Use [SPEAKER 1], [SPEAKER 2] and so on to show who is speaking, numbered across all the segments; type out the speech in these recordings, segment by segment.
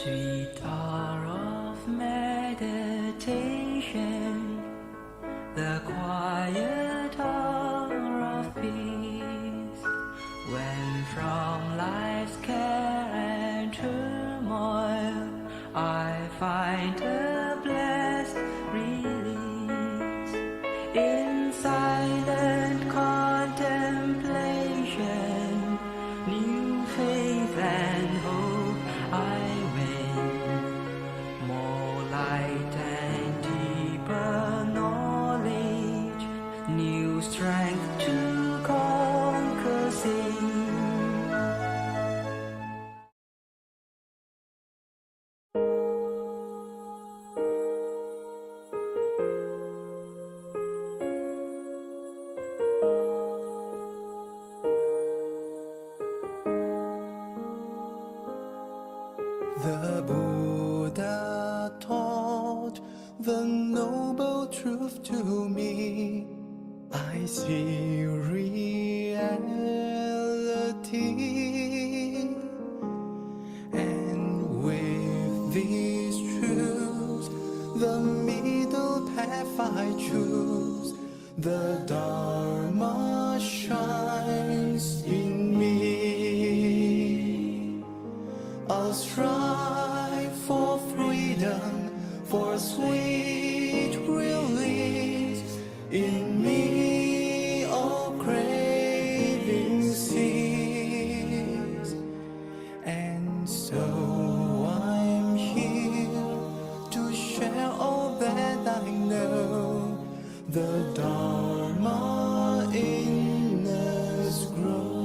[SPEAKER 1] Sweet hour of meditation, the quiet hour of peace, when from life's care and turmoil I find a blessed release. In silent contemplation, new faith and hope I win, more light and deeper knowledge, new strength to conquer sin.
[SPEAKER 2] The Buddha taught the noble truth to me. I see reality, and with these truths, the middle path I choose. The Dharma shines in me. I'll strive for freedom, for sweet release. In me all craving cease. And so I'm here to share all that I know. The Dharma in us grows.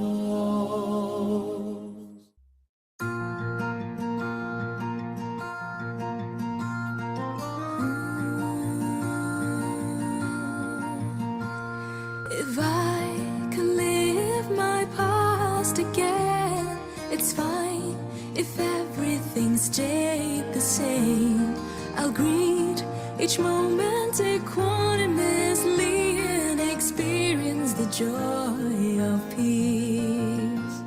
[SPEAKER 3] If I could live my past again, it's fine if everything stayed the same. I'll greet each moment equanimously and experience the joy of peace.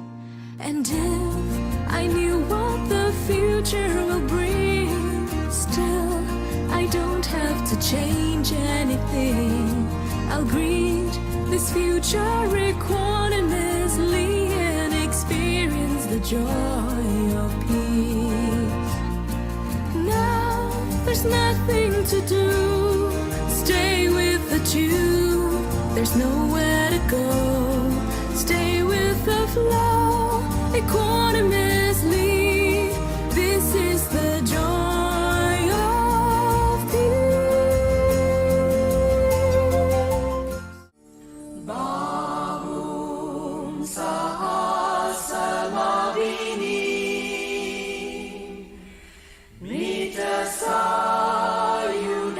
[SPEAKER 3] And if I knew what the future will bring, still I don't have to change anything. I'll greet this future equanimously and experience the joy of peace. Now there's nothing to do, stay with the two. There's nowhere to go, stay with the flow equanimously. This is the joy of peace. Bahum Sahasamabini Metta Sayudantam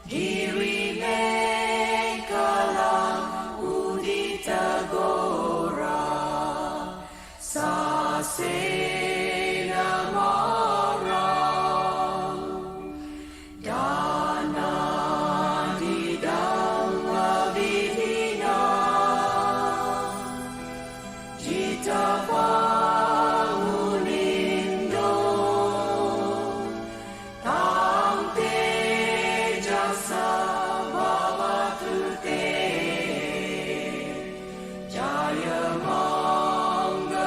[SPEAKER 3] Girimekalam Udita Gora Sasena Maram Dana Didamma Vidina Jita Pamunindo Tam Tejasa Bhavatute Jaya Mangalani.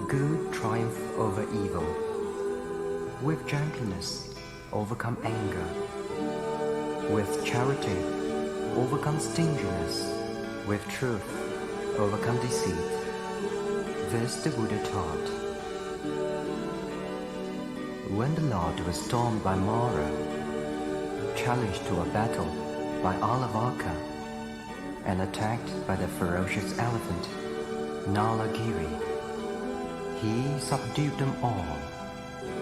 [SPEAKER 4] Good triumph over evil. With gentleness, overcome anger. With charity, overcome stinginess. With truth, overcome deceit. This the Buddha taught. When the Lord was stormed by Mara, challenged to a battle by Alavaka, and attacked by the ferocious elephant, Nalagiri, he subdued them all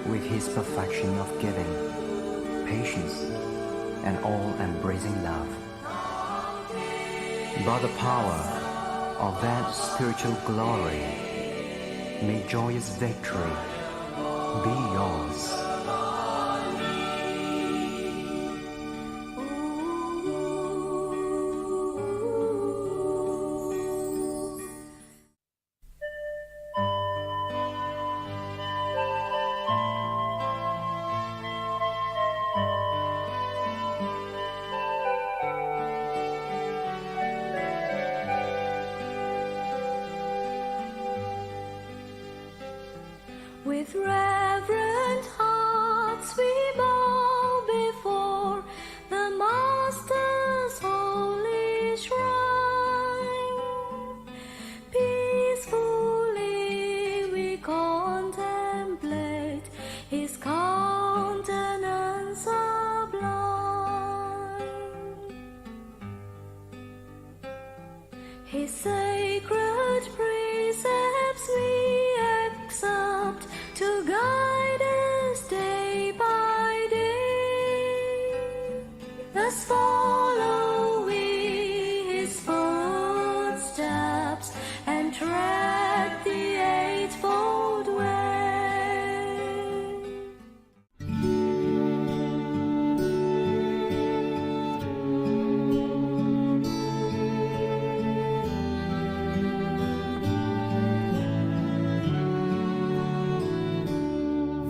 [SPEAKER 4] with his perfection of giving, patience, and all-embracing love. By the power of that spiritual glory, may joyous victory be yours.
[SPEAKER 5] With reverent hearts we bow before the Master's holy shrine. Peacefully we contemplate His countenance sublime. His sacred precepts we accept to guide us day by day. Thus follow we His footsteps and tread the eightfold way.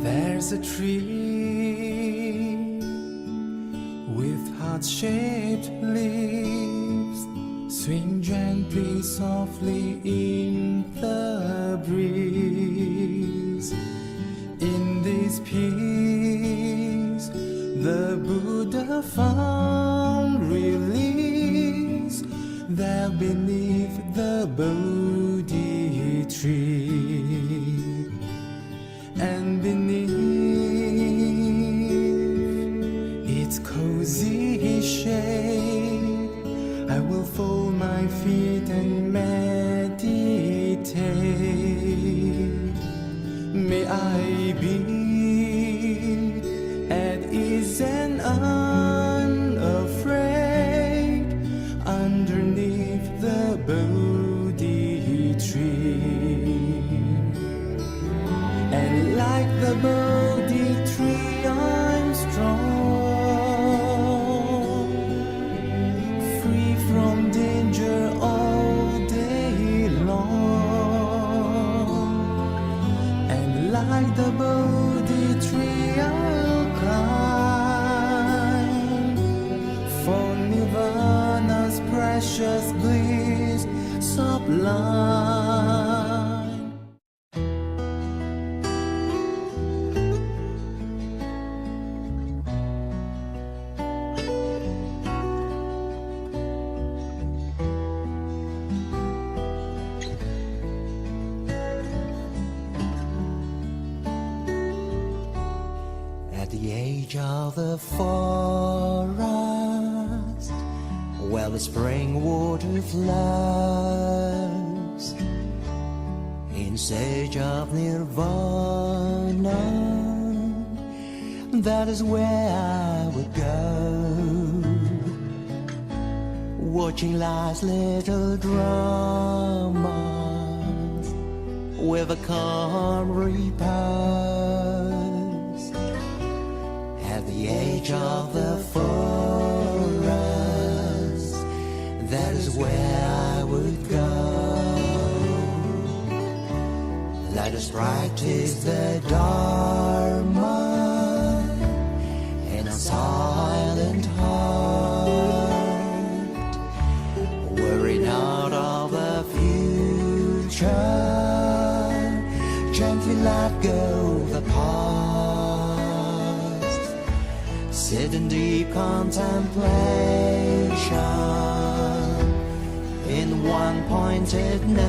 [SPEAKER 2] There's a tree with heart-shaped leaves, swing gently, softly in the breeze. In this peace, the Buddha found release. There beneath the Bodhi tree, and beneath its cozy shade, I will fold my feet and meditate. May I be at ease and unafraid underneath the Bodhi tree. And like the Bodhi tree, I'm strong, free from danger all day long. And like the Bodhi tree, I'll climb for Nirvana's precious bliss sublime. At the age of the forest, where the spring water flows, in search of nirvana, that is where I would go, watching life's little dramas with a calm repose. At the age of the forest, that is where I would go. Let us practice the Dharma in a silent heart, worry not of the future, gently let go the past. Sit in deep contemplation in one-pointedness,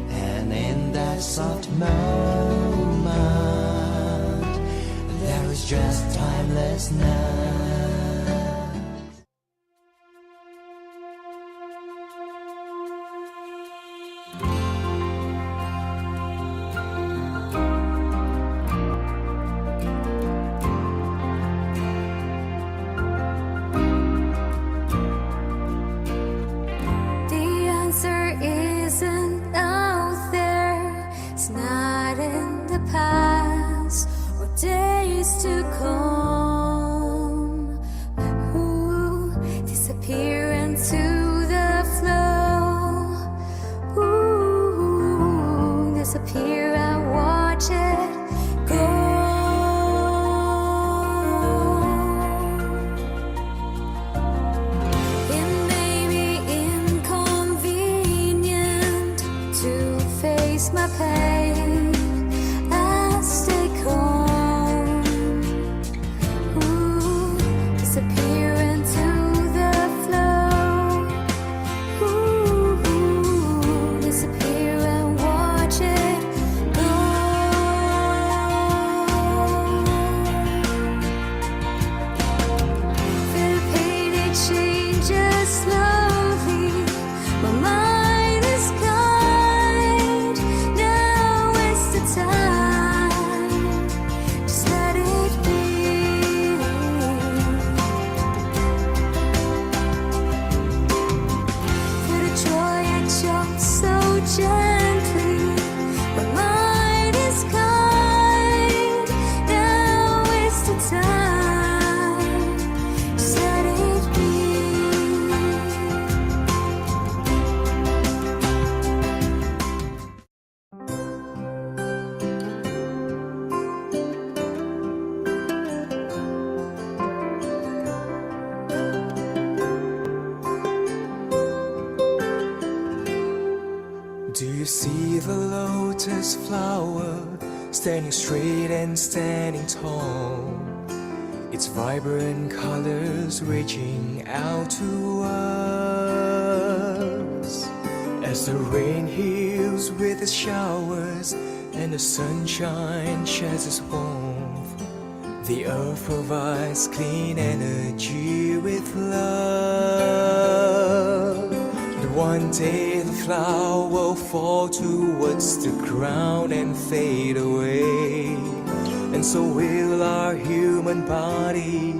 [SPEAKER 2] and in that soft moment there is just timelessness.
[SPEAKER 5] Face face my pain and stay calm. Ooh, disappear into the flow. Ooh, disappear and watch it go. Feel the pain, it changes slowly. My mind is kind. Now is the time. Just let it be. Feel the joy, it jumps so gently. My mind is kind. Now is the time. Just let it be.
[SPEAKER 6] Do you see the lotus flower standing straight and standing tall? Its vibrant colors reaching out to us. As the rain heals with its showers and the sunshine sheds its warmth, the earth provides clean energy with love. But one day the flower will fall towards the ground and fade away, and so will our human body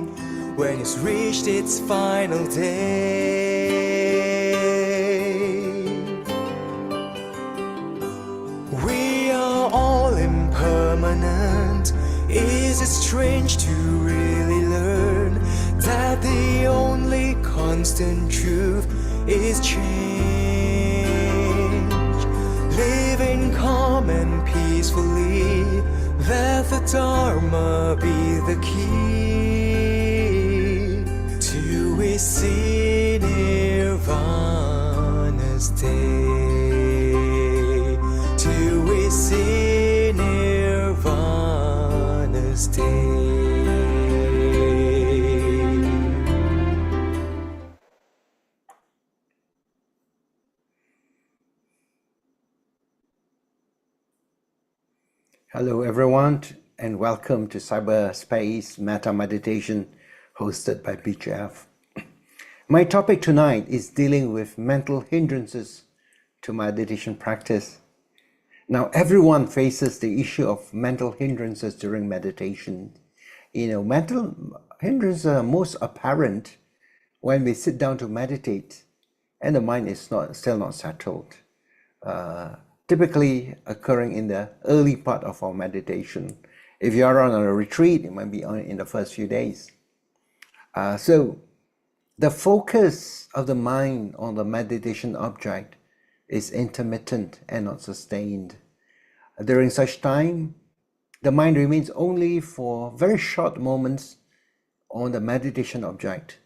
[SPEAKER 6] when it's reached its final day. We are all impermanent. Is it strange to really learn that the only constant truth is change? Living calm and peacefully, let the Dharma be the key to we see Nirvana's day. Till we see Nirvana's day.
[SPEAKER 7] Hello everyone and welcome to CyberSpace Metta Meditation hosted by BJF. My topic tonight is dealing with mental hindrances to meditation practice. Now everyone faces the issue of mental hindrances during meditation. Mental hindrances are most apparent when we sit down to meditate and the mind is still not settled. Typically occurring in the early part of our meditation. If you are on a retreat, it might be in the first few days. So the focus of the mind on the meditation object is intermittent and not sustained. During such time, the mind remains only for very short moments on the meditation object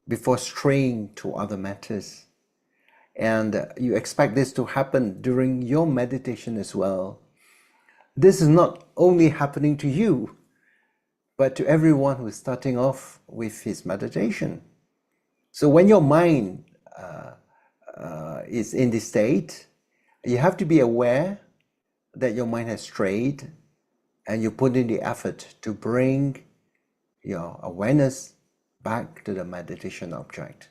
[SPEAKER 7] before straying to other matters. And you expect this to happen during your meditation as well. This is not only happening to you, but to everyone who is starting off with his meditation. So when your mind is in this state, you have to be aware that your mind has strayed and you put in the effort to bring your awareness back to the meditation object.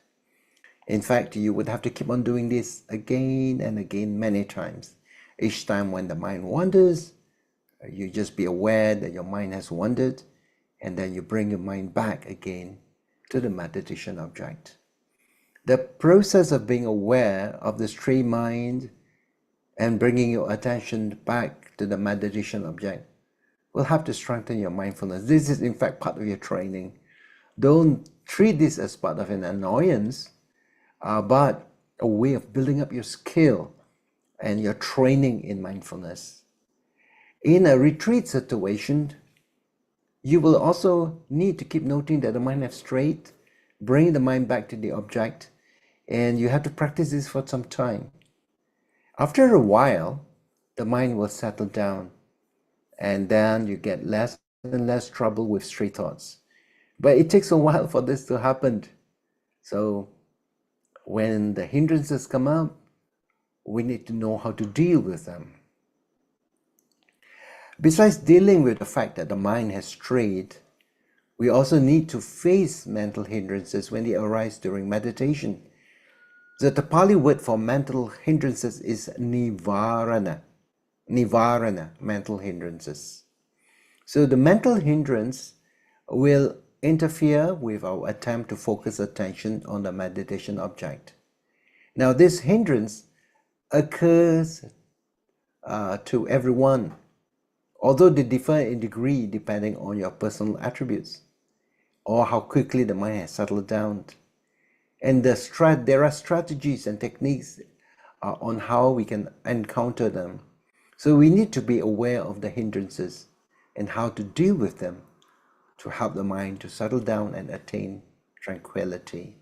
[SPEAKER 7] In fact, you would have to keep on doing this again and again many times. Each time when the mind wanders, you just be aware that your mind has wandered, and then you bring your mind back again to the meditation object. The process of being aware of the stray mind and bringing your attention back to the meditation object will have to strengthen your mindfulness. This is in fact part of your training. Don't treat this as part of an annoyance, but a way of building up your skill and your training in mindfulness. In a retreat situation, you will also need to keep noting that the mind has strayed, bring the mind back to the object, and you have to practice this for some time. After a while, the mind will settle down, and then you get less and less trouble with stray thoughts. But it takes a while for this to happen. So when the hindrances come up, we need to know how to deal with them. Besides dealing with the fact that the mind has strayed, we also need to face mental hindrances when they arise during meditation. So the Pali word for mental hindrances is nivarana. Nivarana, mental hindrances. So the mental hindrance will interfere with our attempt to focus attention on the meditation object. Now this hindrance occurs to everyone, although they differ in degree depending on your personal attributes or how quickly the mind has settled down. And there are strategies and techniques on how we can encounter them. So we need to be aware of the hindrances and how to deal with them to help the mind to settle down and attain tranquility.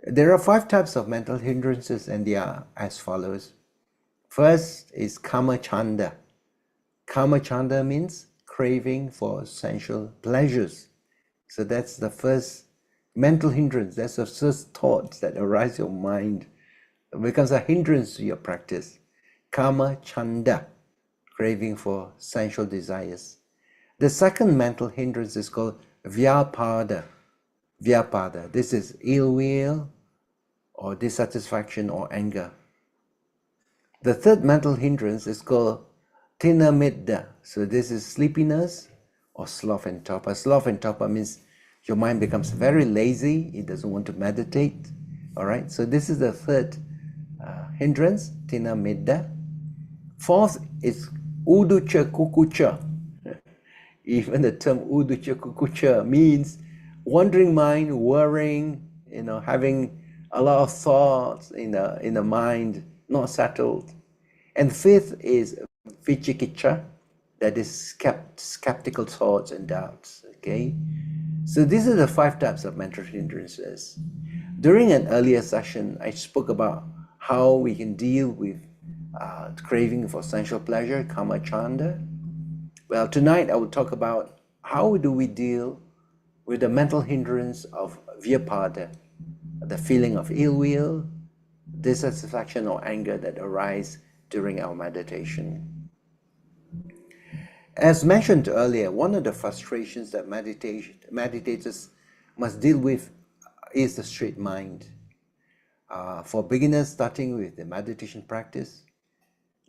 [SPEAKER 7] There are 5 types of mental hindrances, and they are as follows. First is kama chanda. Kama chanda means craving for sensual pleasures. So that's the first mental hindrance. That's the first thoughts that arise in your mind. It becomes a hindrance to your practice. Kama chanda, craving for sensual desires. The second mental hindrance is called vyapada. Vyapada. This is ill will or dissatisfaction or anger. The third mental hindrance is called tinamidda. So this is sleepiness or sloth and torpor. Sloth and torpor means your mind becomes very lazy. It doesn't want to meditate. All right. So this is the third hindrance, tinamidda. Fourth is uducha kukucha. Even the term uducha kukucha means wandering mind, worrying, having a lot of thoughts in the mind, not settled. And fifth is vichikicha, that is skeptical thoughts and doubts. Okay, so these are the 5 types of mental hindrances. During an earlier session, I spoke about how we can deal with craving for sensual pleasure, kama chanda. Well, tonight I will talk about how do we deal with the mental hindrance of vyapada, the feeling of ill will, dissatisfaction or anger that arise during our meditation. As mentioned earlier, one of the frustrations that meditators must deal with is the straight mind. For beginners starting with the meditation practice,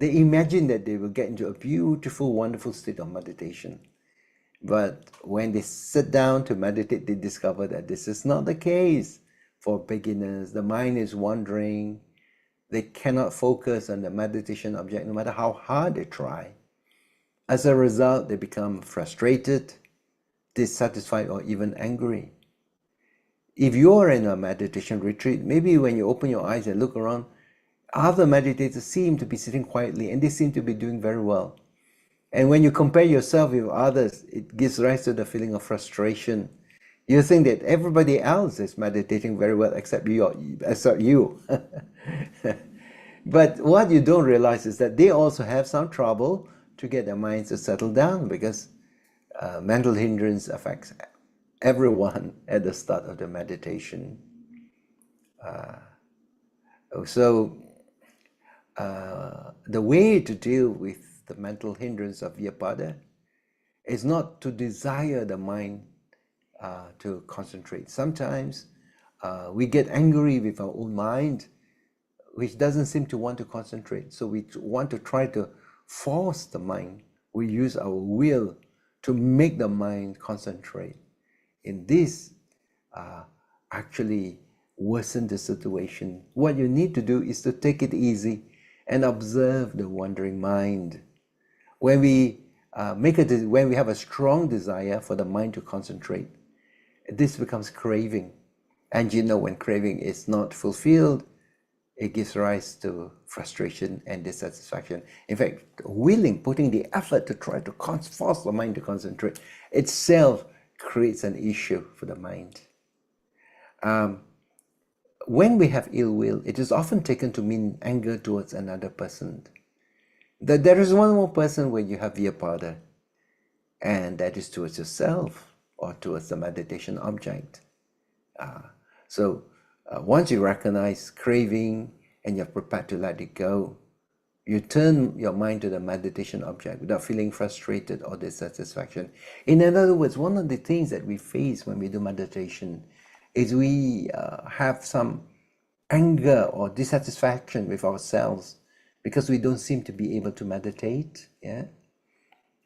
[SPEAKER 7] they imagine that they will get into a beautiful, wonderful state of meditation. But when they sit down to meditate, they discover that this is not the case. For beginners, the mind is wandering. They cannot focus on the meditation object no matter how hard they try. As a result, they become frustrated, dissatisfied, or even angry. If you are in a meditation retreat, maybe when you open your eyes and look around, other meditators seem to be sitting quietly and they seem to be doing very well. And when you compare yourself with others, it gives rise to the feeling of frustration. You think that everybody else is meditating very well except you. But what you don't realize is that they also have some trouble to get their minds to settle down, because mental hindrance affects everyone at the start of the meditation. The way to deal with the mental hindrance of vyapada is not to desire the mind to concentrate. Sometimes we get angry with our own mind, which doesn't seem to want to concentrate. So we want to try to force the mind. We use our will to make the mind concentrate. In this, actually worsen the situation. What you need to do is to take it easy and observe the wandering mind. When we when we have a strong desire for the mind to concentrate, this becomes craving. And when craving is not fulfilled, it gives rise to frustration and dissatisfaction. In fact, putting the effort to try to force the mind to concentrate itself creates an issue for the mind. When we have ill will, it is often taken to mean anger towards another person. that there is one more person where you have Vyapada, and that is towards yourself or towards the meditation object. So once you recognize craving and you're prepared to let it go, you turn your mind to the meditation object without feeling frustrated or dissatisfaction. In other words, one of the things that we face when we do meditation is we have some anger or dissatisfaction with ourselves because we don't seem to be able to meditate.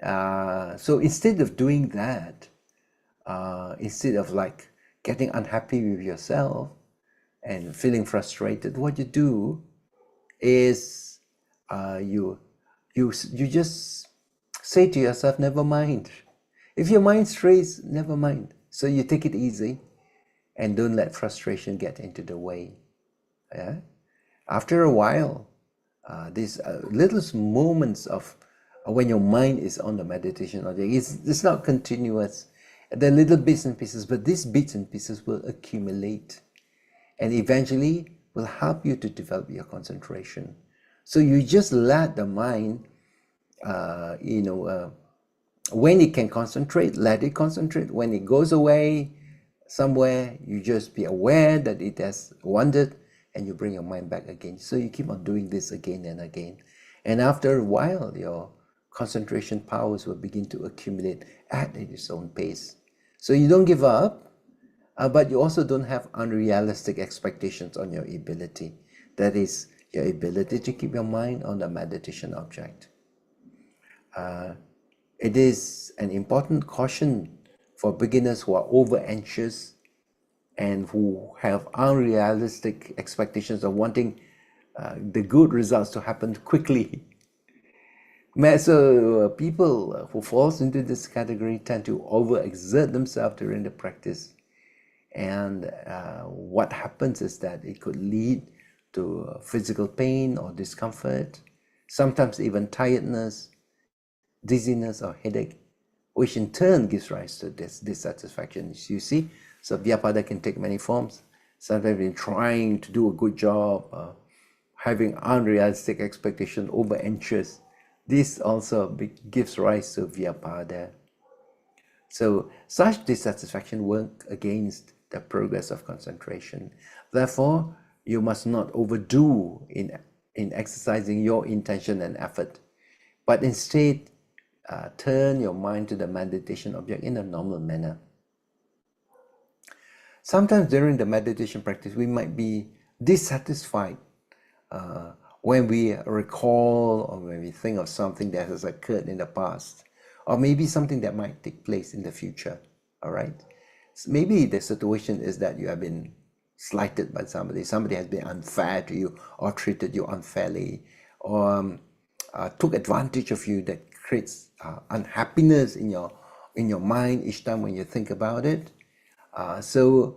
[SPEAKER 7] So instead of doing that, instead of like getting unhappy with yourself and feeling frustrated, what you do is you just say to yourself, never mind. If your mind strays, never mind. So you take it easy and don't let frustration get into the way. After a while, these little moments of when your mind is on the meditation object, it's not continuous. They're little bits and pieces, but these bits and pieces will accumulate and eventually will help you to develop your concentration. So you just let the mind, when it can concentrate, let it concentrate. When it goes away somewhere, you just be aware that it has wandered and you bring your mind back again. So you keep on doing this again and again. And after a while, your concentration powers will begin to accumulate at its own pace. So you don't give up, but you also don't have unrealistic expectations on your ability. That is, your ability to keep your mind on the meditation object. It is an important caution for beginners who are over-anxious and who have unrealistic expectations of wanting the good results to happen quickly. So people who falls into this category tend to overexert themselves during the practice. And what happens is that it could lead to physical pain or discomfort, sometimes even tiredness, dizziness or headache, which in turn gives rise to this dissatisfaction. You see, so Vyapada can take many forms. Sometimes in trying to do a good job, having unrealistic expectation, over-anxious. This also gives rise to Vyapada. So such dissatisfaction works against the progress of concentration. Therefore, you must not overdo in exercising your intention and effort, but instead turn your mind to the meditation object in a normal manner. Sometimes during the meditation practice, we might be dissatisfied when we recall or when we think of something that has occurred in the past, or maybe something that might take place in the future. All right, so maybe the situation is that you have been slighted by somebody has been unfair to you or treated you unfairly, or took advantage of you, that creates unhappiness in your mind each time when you think about it. So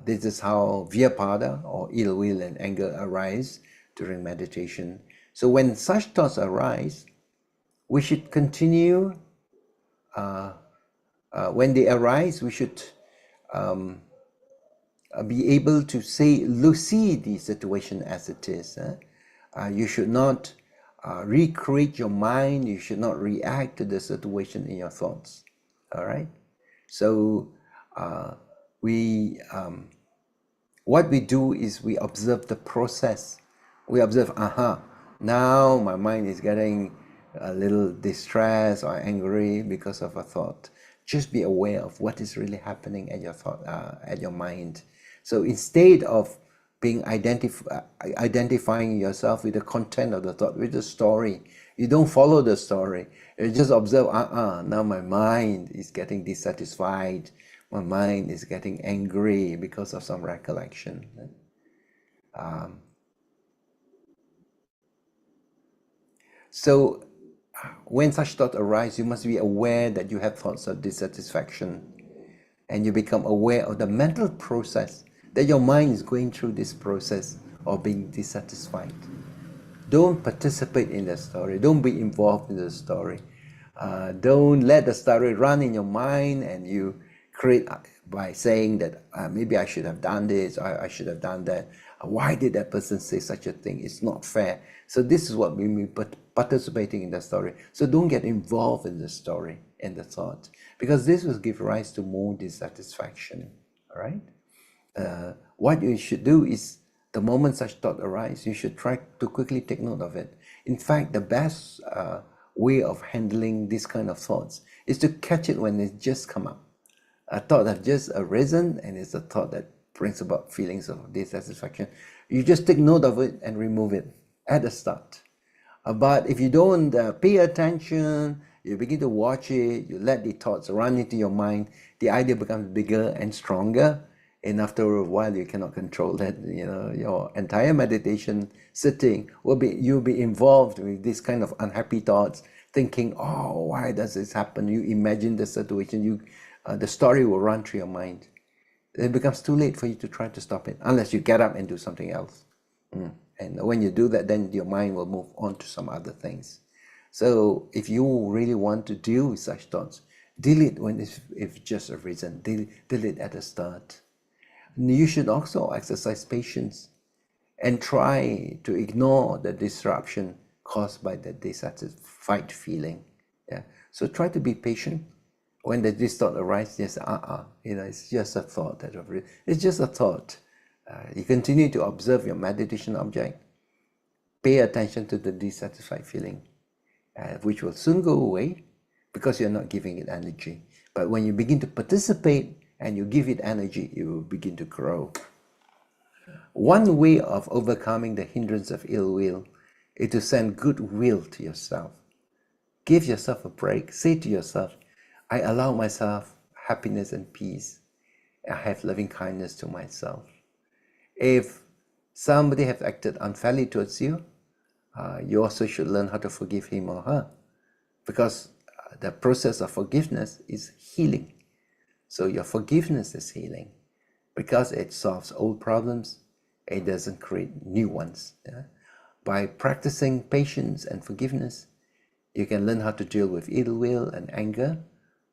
[SPEAKER 7] this is how Vyapada or ill will and anger arise during meditation. So when such thoughts arise, we should continue. When they arise, we should be able to see the situation as it is. You should not recreate your mind. You should not react to the situation in your thoughts. All right. So what we do is we observe the process. We observe, now my mind is getting a little distressed or angry because of a thought. Just be aware of what is really happening at your thought, at your mind. So instead of being identifying yourself with the content of the thought, with the story, you don't follow the story. You just observe, now my mind is getting dissatisfied. My mind is getting angry because of some recollection. So when such thoughts arise, you must be aware that you have thoughts of dissatisfaction, and you become aware of the mental process that your mind is going through, this process of being dissatisfied. Don't participate in the story. Don't be involved in the story. Don't let the story run in your mind and you create by saying that maybe I should have done this, or I should have done that. Why did that person say such a thing? It's not fair. So this is what we mean by participating in the story. So don't get involved in the story and the thought, because this will give rise to more dissatisfaction. All right. What you should do is, the moment such thought arise, you should try to quickly take note of it. In fact, the best way of handling this kind of thoughts is to catch it when it just come up. A thought has just arisen, and it's a thought that brings about feelings of dissatisfaction. You just take note of it and remove it at the start. But if you don't pay attention, you begin to watch it, you let the thoughts run into your mind, the idea becomes bigger and stronger, and after a while you cannot control that. Your entire meditation sitting you'll be involved with this kind of unhappy thoughts, thinking, oh, why does this happen? You imagine the situation, the story will run through your mind. It becomes too late for you to try to stop it, unless you get up and do something else. And when you do that, then your mind will move on to some other things. So if you really want to deal with such thoughts, deal it when it's just arisen. Deal it at the start. You should also exercise patience and try to ignore the disruption caused by the dissatisfied feeling. Yeah. So try to be patient. When this thought arises, it's just a thought. It's just a thought. You continue to observe your meditation object. Pay attention to the dissatisfied feeling, which will soon go away because you're not giving it energy. But when you begin to participate and you give it energy, you will begin to grow. One way of overcoming the hindrance of ill will is to send goodwill to yourself. Give yourself a break. Say to yourself, I allow myself happiness and peace. I have loving kindness to myself. If somebody has acted unfairly towards you, you also should learn how to forgive him or her, because the process of forgiveness is healing. So your forgiveness is healing because it solves old problems. It doesn't create new ones. Yeah? By practicing patience and forgiveness, you can learn how to deal with ill will and anger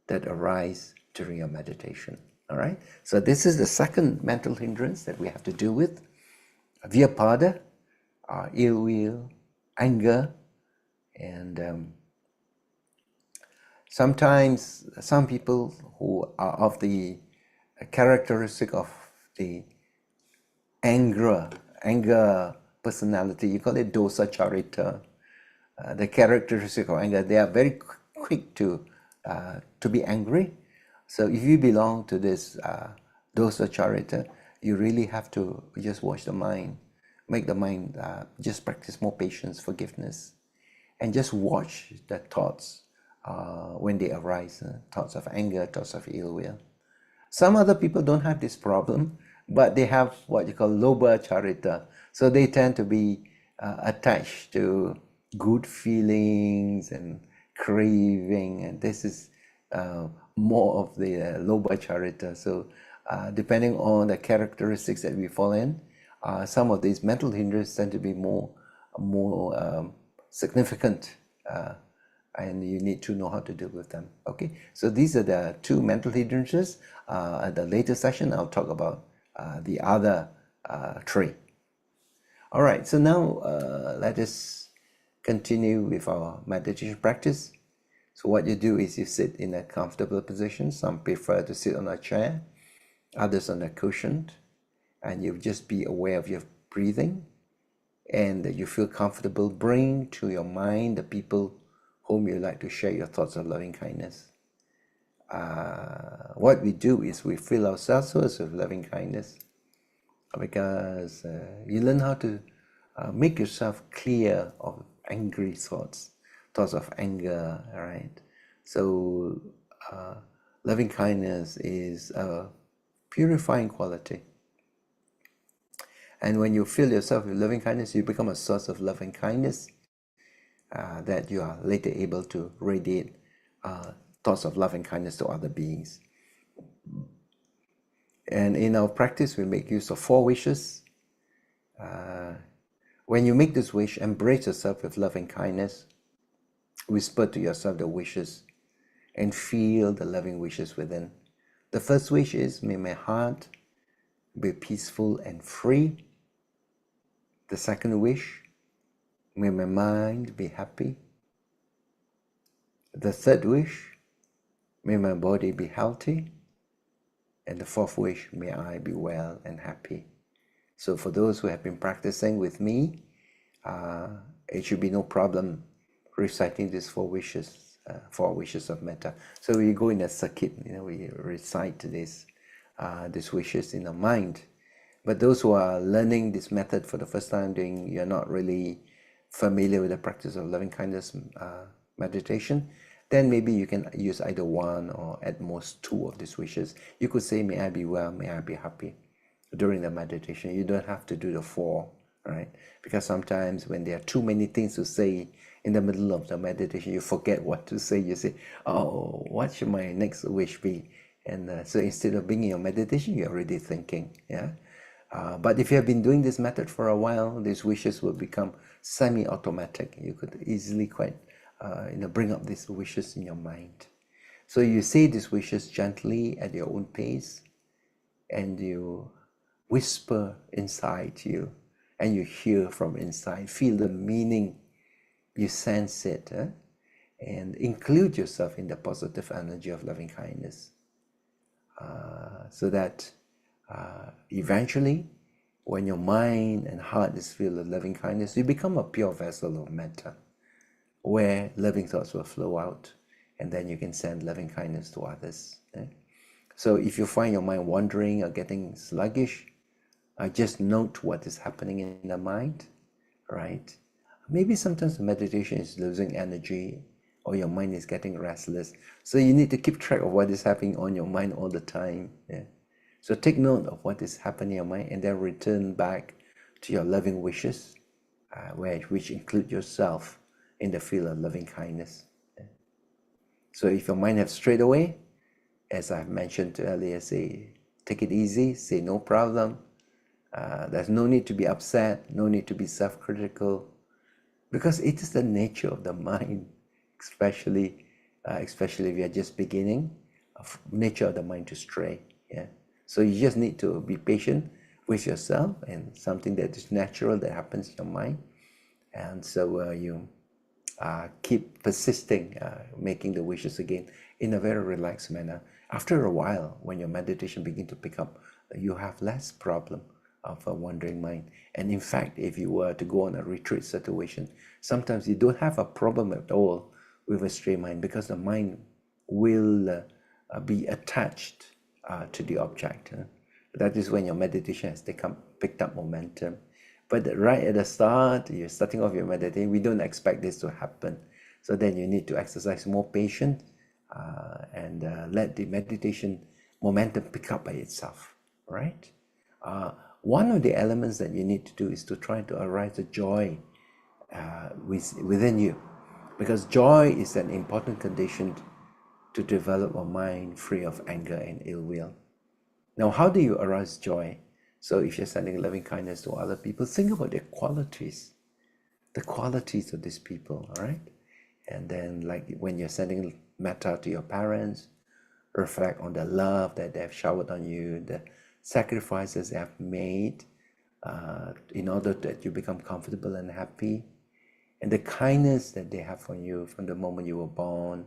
[SPEAKER 7] that arise during your meditation. All right. So this is the second mental hindrance that we have to deal with. Vyapada, ill will, anger, and sometimes some people who are of the characteristic of the anger personality, you call it dosa charita, the characteristic of anger, they are very quick to be angry. So if you belong to this dosa charita, you really have to just watch the mind, make the mind just practice more patience, forgiveness, and just watch the thoughts when they arise, thoughts of anger, thoughts of ill will. Some other people don't have this problem, but they have what you call lobha charita. So they tend to be attached to good feelings and craving, and this is more of the lobha charita. So depending on the characteristics that we fall in, some of these mental hindrances tend to be more significant, and you need to know how to deal with them. Okay, so these are the two mental hindrances. At the later session, I'll talk about the other three. All right, so now let us continue with our meditation practice. So what you do is you sit in a comfortable position. Some prefer to sit on a chair, others on a cushion, and you just be aware of your breathing, and that you feel comfortable. Bring to your mind the people whom you like to share your thoughts of loving kindness. What we do is we fill ourselves with loving kindness, because you learn how to make yourself clear of angry thoughts of anger. All right. So loving kindness is a purifying quality. And when you fill yourself with loving kindness, you become a source of loving kindness that you are later able to radiate thoughts of loving kindness to other beings. And in our practice, we make use of 4 wishes. When you make this wish, embrace yourself with loving kindness. Whisper to yourself the wishes and feel the loving wishes within. The first wish is, may my heart be peaceful and free. The second wish, may my mind be happy. The third wish, may my body be healthy. And the fourth wish, may I be well and happy. So for those who have been practicing with me, it should be no problem reciting these four wishes of metta. So we go in a circuit, we recite these wishes in our mind. But those who are learning this method for the first time, you're not really familiar with the practice of loving kindness meditation, then maybe you can use either one or at most two of these wishes. You could say, may I be well, may I be happy during the meditation. You don't have to do the four, right? Because sometimes when there are too many things to say in the middle of the meditation, you forget what to say. You say, oh, what should my next wish be? And so instead of being in your meditation, you're already thinking, yeah? But if you have been doing this method for a while, these wishes will become semi-automatic. You could easily bring up these wishes in your mind. So you say these wishes gently at your own pace, and you whisper inside you, and you hear from inside. Feel the meaning, you sense it, and include yourself in the positive energy of loving kindness, so that eventually, when your mind and heart is filled with loving kindness, you become a pure vessel of metta, where loving thoughts will flow out, and then you can send loving kindness to others. So if you find your mind wandering or getting sluggish, just note what is happening in the mind, right? Maybe sometimes the meditation is losing energy, or your mind is getting restless. So you need to keep track of what is happening on your mind all the time. Yeah? So take note of what is happening in your mind, and then return back to your loving wishes, which include yourself in the field of loving kindness. Yeah? So if your mind has strayed away, as I've mentioned earlier, say, take it easy, say no problem. There's no need to be upset, no need to be self-critical, because it is the nature of the mind, especially if you're just beginning, of nature of the mind to stray. Yeah. So you just need to be patient with yourself, and something that is natural that happens in your mind. And so you keep persisting, making the wishes again in a very relaxed manner. After a while, when your meditation begins to pick up, you have less problem of a wandering mind. And in fact, if you were to go on a retreat situation, sometimes you don't have a problem at all with a stray mind, because the mind will be attached to the object. That is when your meditation has picked up momentum. But right at the start, you're starting off your meditation, we don't expect this to happen. So then you need to exercise more patience and let the meditation momentum pick up by itself, right? One of the elements that you need to do is to try to arise the joy within you, because joy is an important condition to develop a mind free of anger and ill will. Now, how do you arouse joy? So if you're sending loving kindness to other people, think about the qualities of these people, all right? And then, like when you're sending metta to your parents, reflect on the love that they have showered on you, the sacrifices they have made in order that you become comfortable and happy, and the kindness that they have for you from the moment you were born,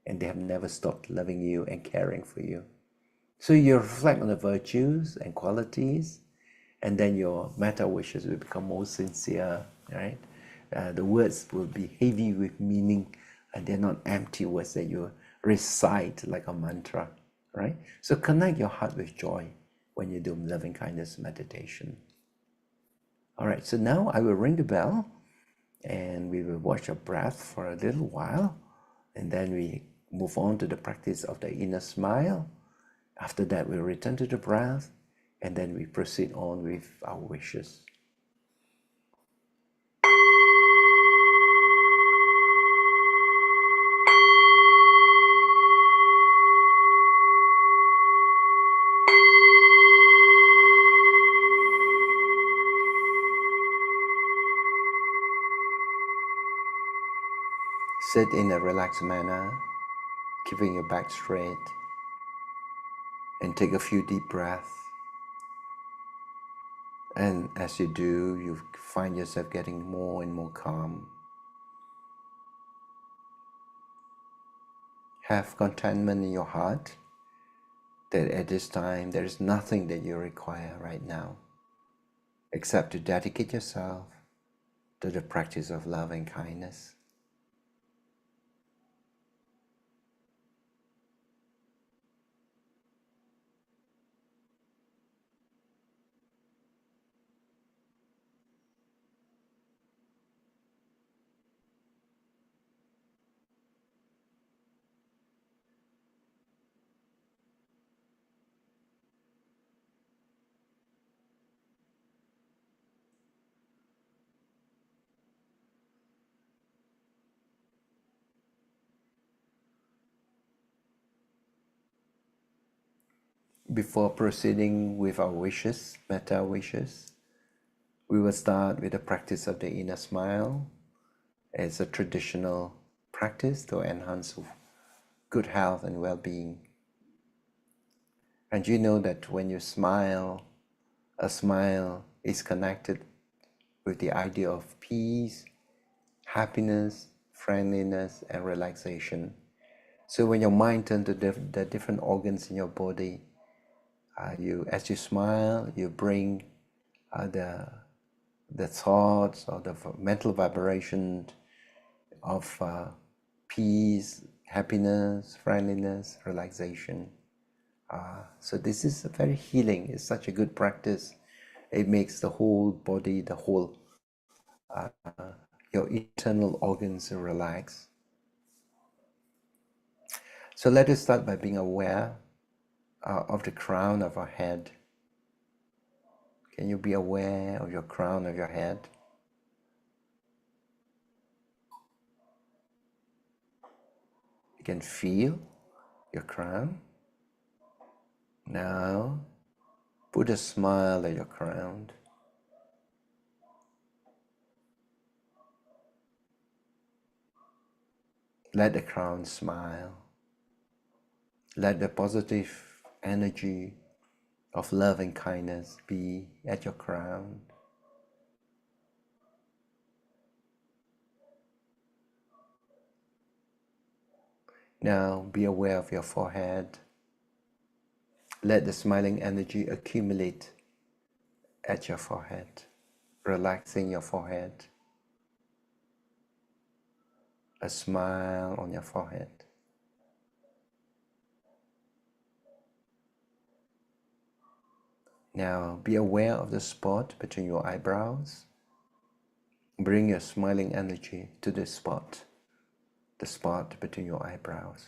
[SPEAKER 7] and they have never stopped loving you and caring for you. So you reflect on the virtues and qualities, and then your metta wishes will become more sincere, right? The words will be heavy with meaning, and they're not empty words that you recite like a mantra, right? So connect your heart with joy when you do loving kindness meditation. All right, so now I will ring the bell, and we will watch our breath for a little while, and then we move on to the practice of the inner smile. After that, we'll return to the breath, and then we proceed on with our wishes. Sit in a relaxed manner, keeping your back straight, and take a few deep breaths. And as you do, you find yourself getting more and more calm. Have contentment in your heart that at this time there is nothing that you require right now except to dedicate yourself to the practice of love and kindness. Before proceeding with our wishes, metta wishes, we will start with the practice of the inner smile. It's a traditional practice to enhance good health and well-being. And you know that when you smile, a smile is connected with the idea of peace, happiness, friendliness, and relaxation. So when your mind turns to the different organs in your body, as you smile, you bring the thoughts or the mental vibration of peace, happiness, friendliness, relaxation. So this is a very healing. It's such a good practice. It makes the whole body, the whole your internal organs relax. So let us start by being aware of the crown of our head. Can you be aware of your crown of your head? You can feel your crown. Now, put a smile at your crown. Let the crown smile. Let the positive energy of love and kindness be at your crown. Now be aware of your forehead. Let the smiling energy accumulate at your forehead, relaxing your forehead. A smile on your forehead. Now be aware of the spot between your eyebrows. Bring your smiling energy to this spot, the spot between your eyebrows.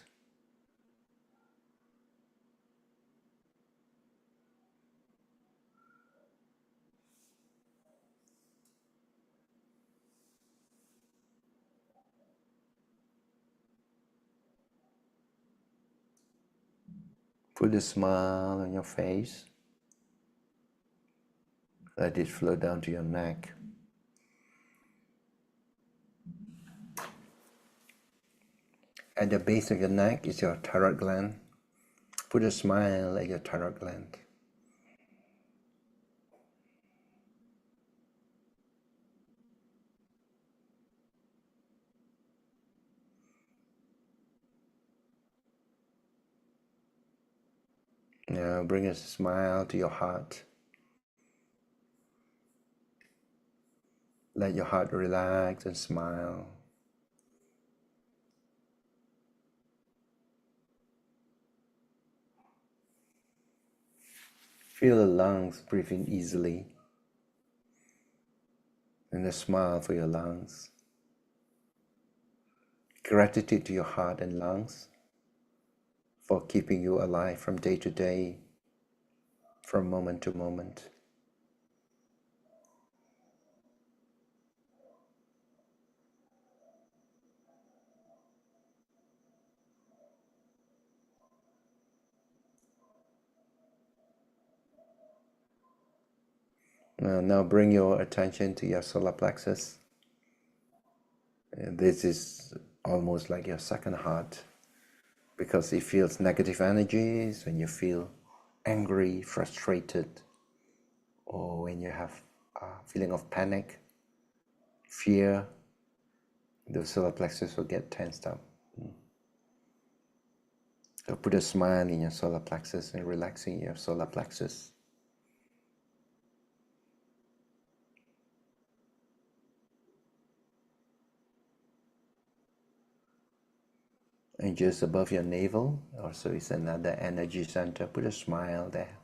[SPEAKER 7] Put a smile on your face. Let it flow down to your neck. At the base of your neck is your thyroid gland. Put a smile at your thyroid gland. Now bring a smile to your heart. Let your heart relax and smile. Feel the lungs breathing easily and a smile for your lungs. Gratitude to your heart and lungs for keeping you alive from day to day, from moment to moment. Now bring your attention to your solar plexus. This is almost like your second heart because it feels negative energies when you feel angry, frustrated, or when you have a feeling of panic, fear, the solar plexus will get tensed up. So put a smile in your solar plexus and relaxing your solar plexus. And just above your navel, also is another energy center. Put a smile there.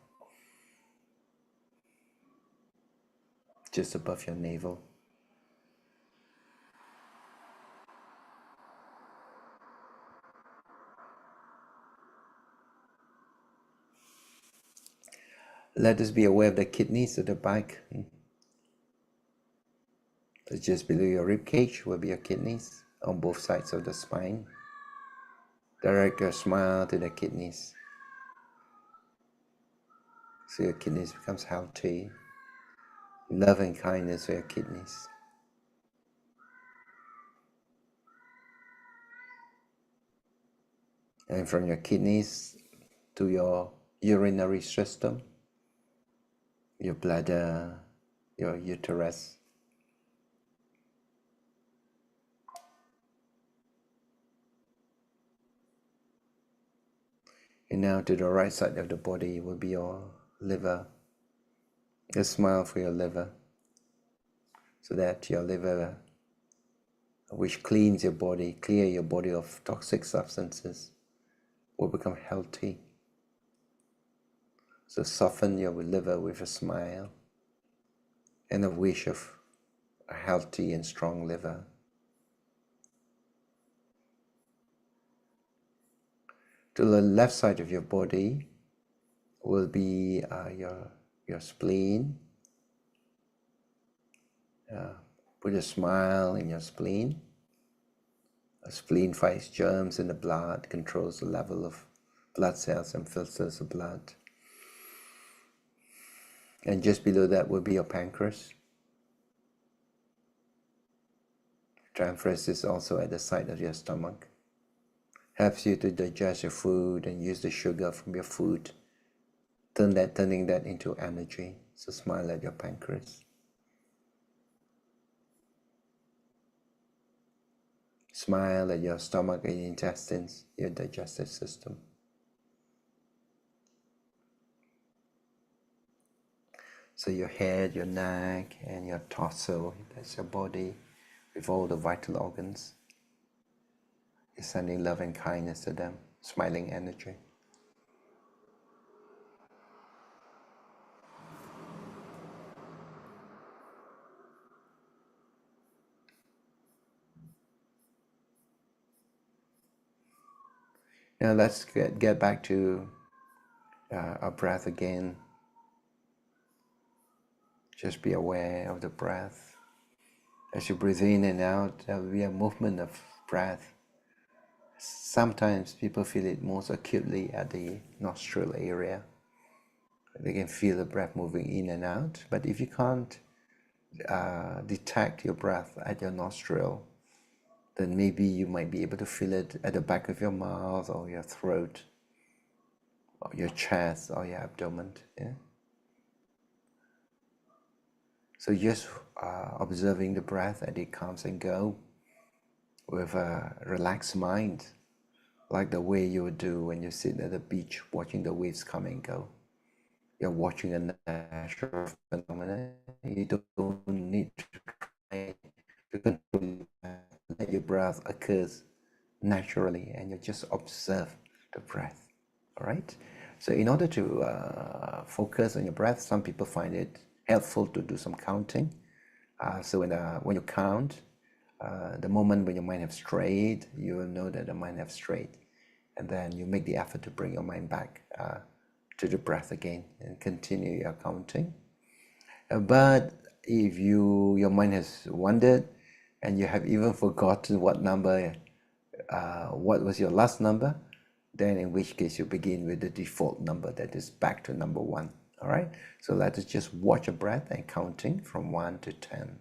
[SPEAKER 7] Just above your navel. Let us be aware of the kidneys at the back. So just below your rib cage will be your kidneys on both sides of the spine. Direct your smile to the kidneys. So your kidneys becomes healthy. Love and kindness for your kidneys. And from your kidneys to your urinary system, your bladder, your uterus. And now to the right side of the body will be your liver. A smile for your liver, so that your liver, which cleans your body, clear your body of toxic substances, will become healthy. So soften your liver with a smile and a wish of a healthy and strong liver. To the left side of your body will be your spleen. Put a smile in your spleen. A spleen fights germs in the blood, controls the level of blood cells and filters the blood. And just below that will be your pancreas. Pancreas is also at the side of your stomach. Helps you to digest your food and use the sugar from your food, turning that into energy. So smile at your pancreas. Smile at your stomach and your intestines, your digestive system. So your head, your neck, and your torso, that's your body with all the vital organs. You're sending love and kindness to them, smiling energy. Now let's get back to our breath again. Just be aware of the breath. As you breathe in and out, there will be a movement of breath. Sometimes people feel it most acutely at the nostril area. They can feel the breath moving in and out. But if you can't detect your breath at your nostril, then maybe you might be able to feel it at the back of your mouth or your throat or your chest or your abdomen. Yeah? So just observing the breath as it comes and goes with a relaxed mind, like the way you would do when you sit at the beach watching the waves come and go. You're watching a natural phenomenon. You don't need to try to control it. Let your breath occurs naturally and you just observe the breath. All right? So in order to focus on your breath, some people find it helpful to do some counting. So when you count, the moment when your mind has strayed, you will know that the mind has strayed. And then you make the effort to bring your mind back to the breath again and continue your counting. But if your mind has wandered and you have even forgotten what was your last number, then in which case you begin with the default number that is back to number 1. All right, so let us just watch a breath and counting from 1 to 10.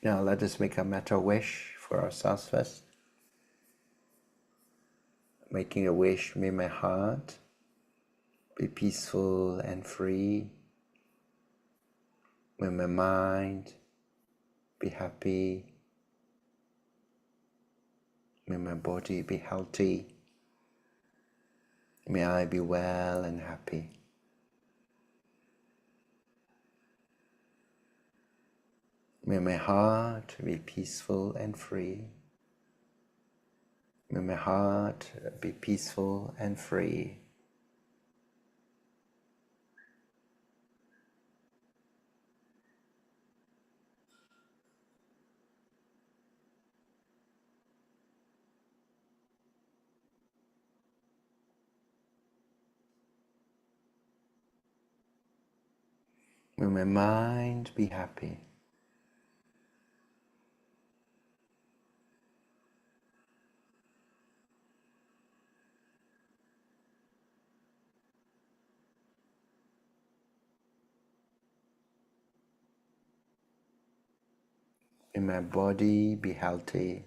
[SPEAKER 7] Now let us make a metta wish for ourselves first. Making a wish, may my heart be peaceful and free. May my mind be happy. May my body be healthy. May I be well and happy. May my heart be peaceful and free. May my heart be peaceful and free. May my mind be happy. May my body be healthy.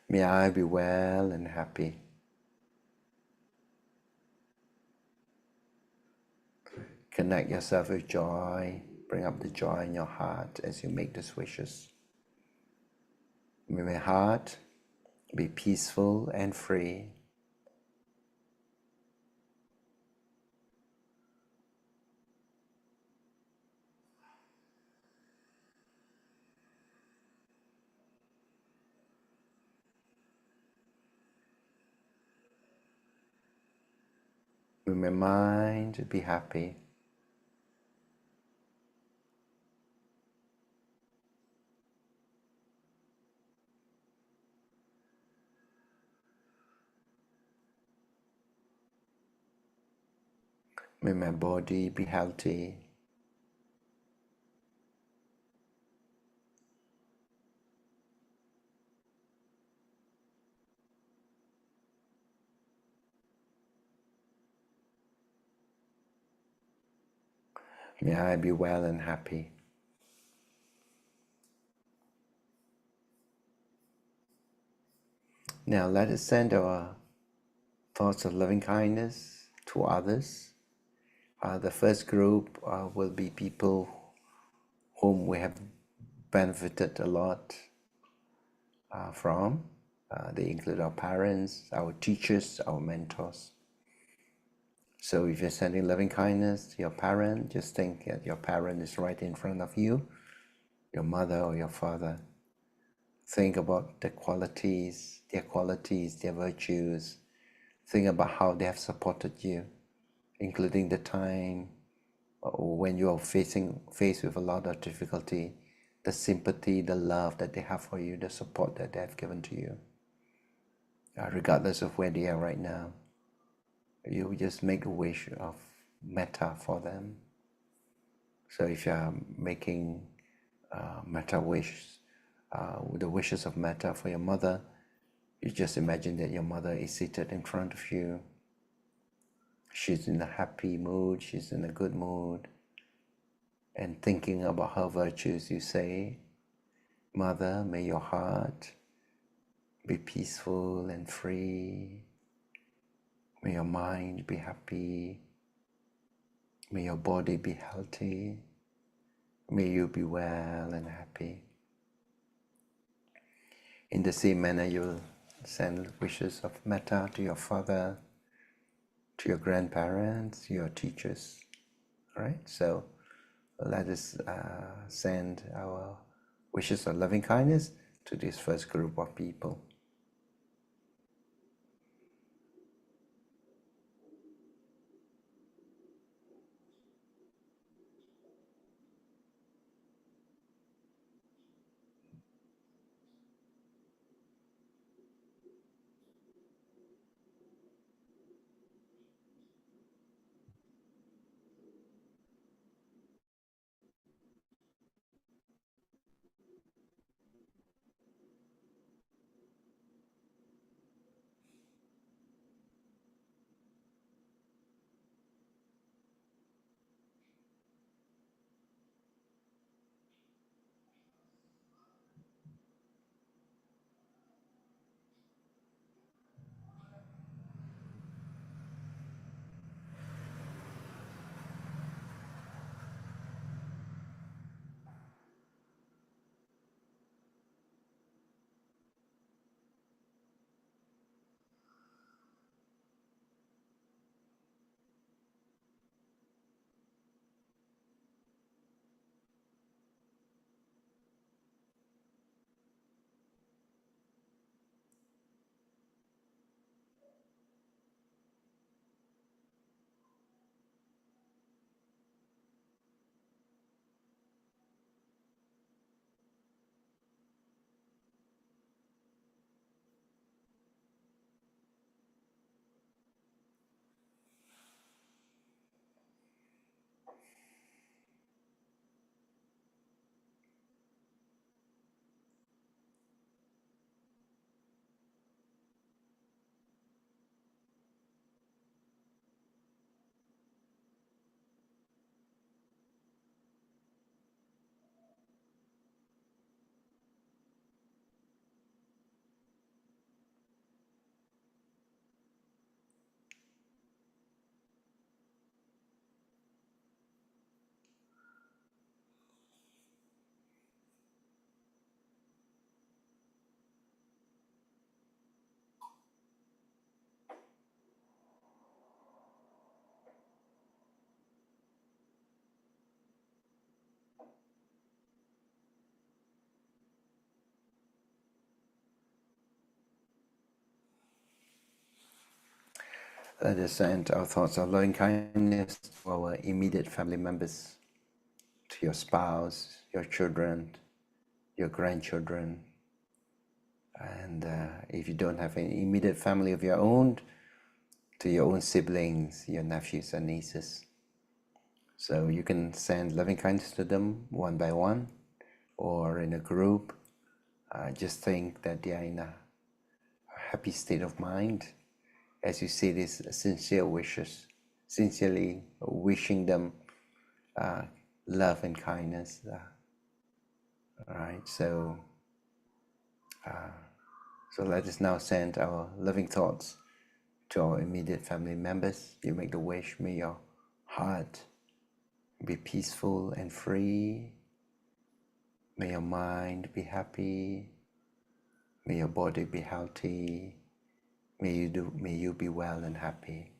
[SPEAKER 7] May I be well and happy. Connect yourself with joy. Bring up the joy in your heart as you make these wishes. May my heart be peaceful and free. May my mind be happy. May my body be healthy. May I be well and happy. Now let us send our thoughts of loving kindness to others. The first group will be people whom we have benefited a lot from. They include our parents, our teachers, our mentors. So if you're sending loving kindness to your parent, just think that your parent is right in front of you, your mother or your father. Think about their qualities, their virtues. Think about how they have supported you, including the time when you are faced with a lot of difficulty, the sympathy, the love that they have for you, the support that they have given to you. Regardless of where they are right now, you just make a wish of metta for them. So if you are making metta wishes, the wishes of metta for your mother, you just imagine that your mother is seated in front of you. She's in a happy mood, she's in a good mood, and thinking about her virtues, you say, Mother, may your heart be peaceful and free. May your mind be happy. May your body be healthy. May you be well and happy. In the same manner, you'll send wishes of metta to your father, to your grandparents, your teachers. All right? So let us send our wishes of loving kindness to this first group of people. Let us send our thoughts of loving kindness to our immediate family members, to your spouse, your children, your grandchildren. And if you don't have any immediate family of your own, to your own siblings, your nephews and nieces. So you can send loving kindness to them one by one or in a group. Just think that they are in a happy state of mind as you say these sincere wishes, sincerely wishing them love and kindness. Right, so let us now send our loving thoughts to our immediate family members. You make the wish, may your heart be peaceful and free. May your mind be happy. May your body be healthy. May you be well and happy.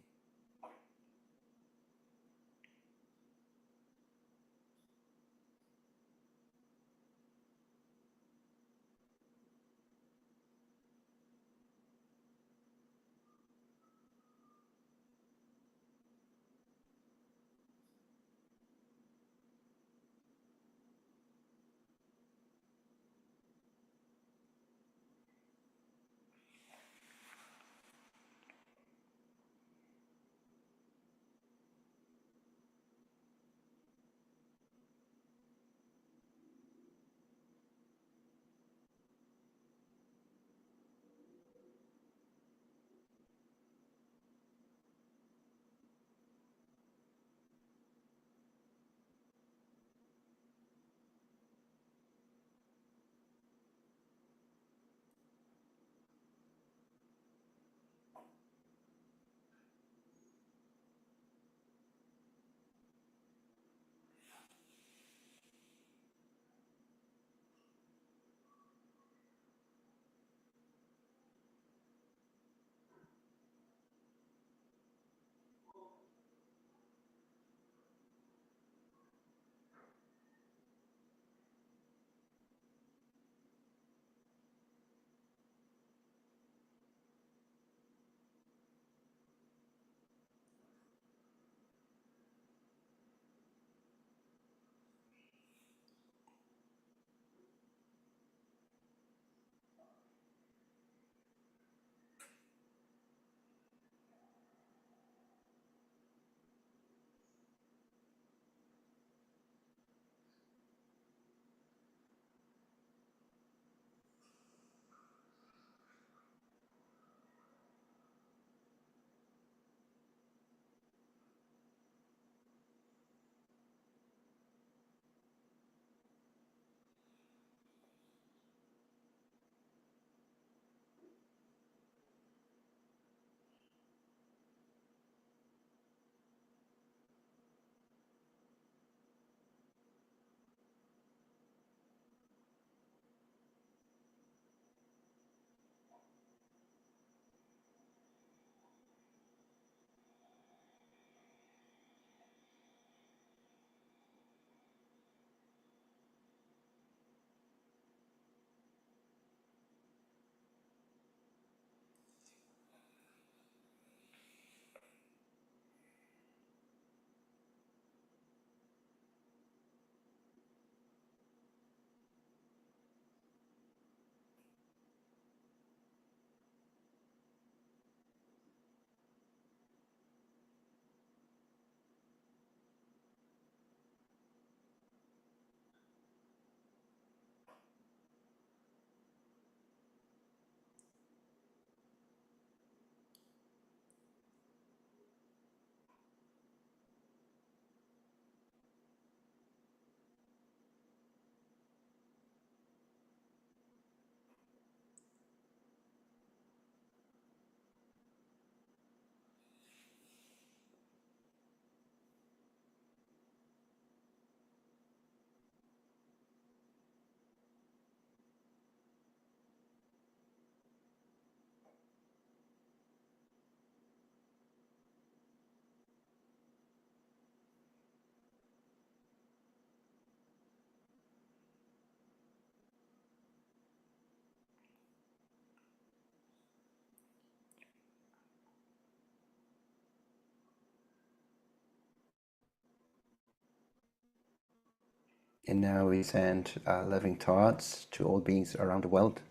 [SPEAKER 7] And now we send loving thoughts to all beings around the world.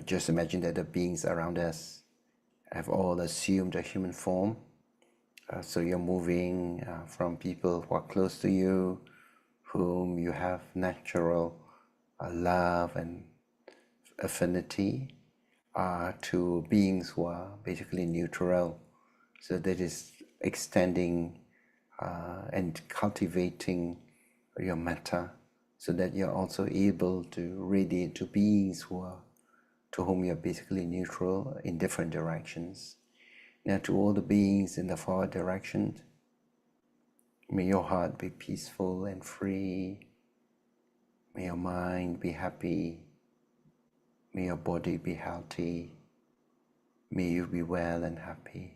[SPEAKER 7] Just imagine that the beings around us have all assumed a human form. So you're moving from people who are close to you, whom you have natural love and affinity, to beings who are basically neutral. So that is extending and cultivating your metta, so that you're also able to radiate to beings to whom you're basically neutral in different directions. Now, to all the beings in the forward direction, may your heart be peaceful and free. May your mind be happy. May your body be healthy. May you be well and happy.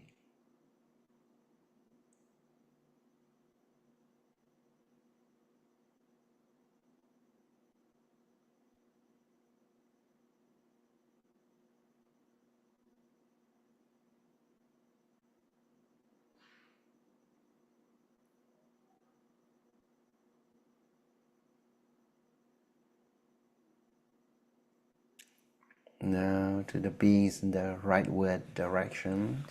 [SPEAKER 7] Now to the beings in the rightward direction.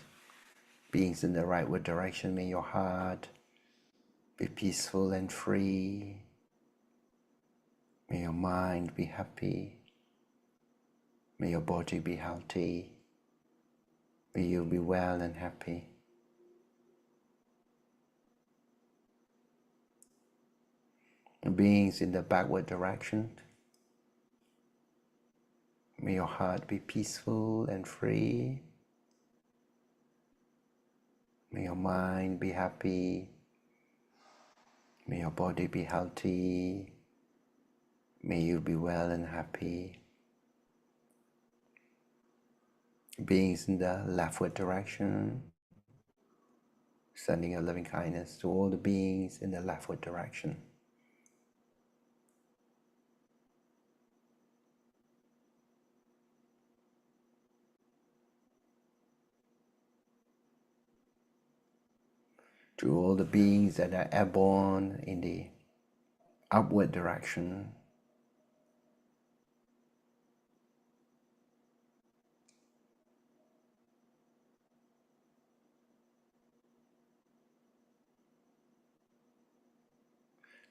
[SPEAKER 7] Beings in the rightward direction, may your heart be peaceful and free. May your mind be happy. May your body be healthy. May you be well and happy. The beings in the backward direction, may your heart be peaceful and free. May your mind be happy. May your body be healthy. May you be well and happy. Beings in the leftward direction, sending a loving kindness to all the beings in the leftward direction. To all the beings that are airborne in the upward direction,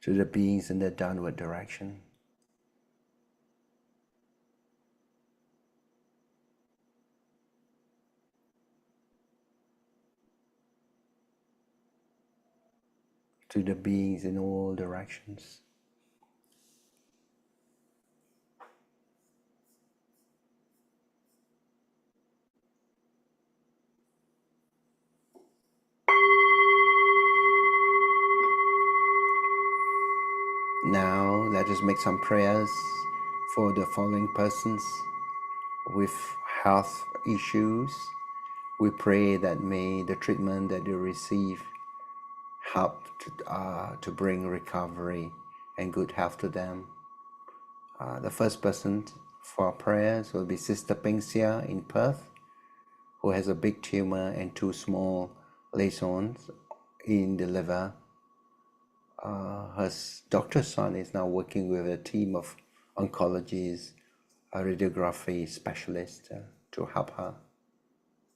[SPEAKER 7] to the beings in the downward direction, to the beings in all directions. Now let us make some prayers for the following persons with health issues. We pray that may the treatment that they receive help to bring recovery and good health to them. The first person for prayers will be Sister Pengsia in Perth, who has a big tumor and 2 small lesions in the liver. Her doctor's son is now working with a team of oncologists, radiography specialists to help her,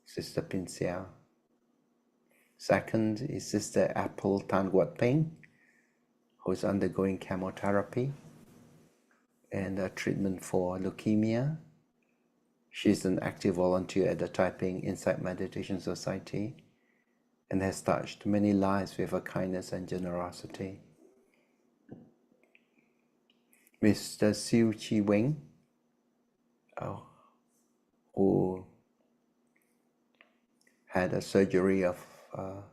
[SPEAKER 7] Sister Pengsia. Second is Sister Apple Tan Guat Peng, who is undergoing chemotherapy and treatment for leukemia. She's an active volunteer at the Taiping Insight Meditation Society and has touched many lives with her kindness and generosity. Mr. Siu Chi Weng, who had a surgery of a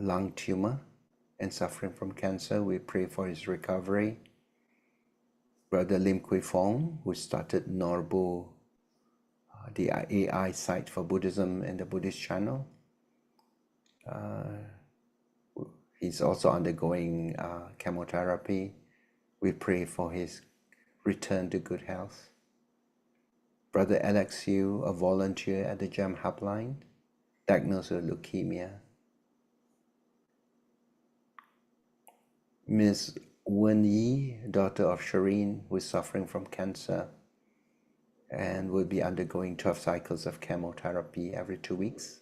[SPEAKER 7] lung tumor and suffering from cancer, we pray for his recovery. Brother Lim Kui Fong, who started Norbu, the AI site for Buddhism and the Buddhist channel. He's also undergoing chemotherapy. We pray for his return to good health. Brother Alex Yu, a volunteer at the Gem Helpline, diagnosed with leukemia. Ms. Wen Yi, daughter of Shireen, who is suffering from cancer and will be undergoing 12 cycles of chemotherapy every 2 weeks.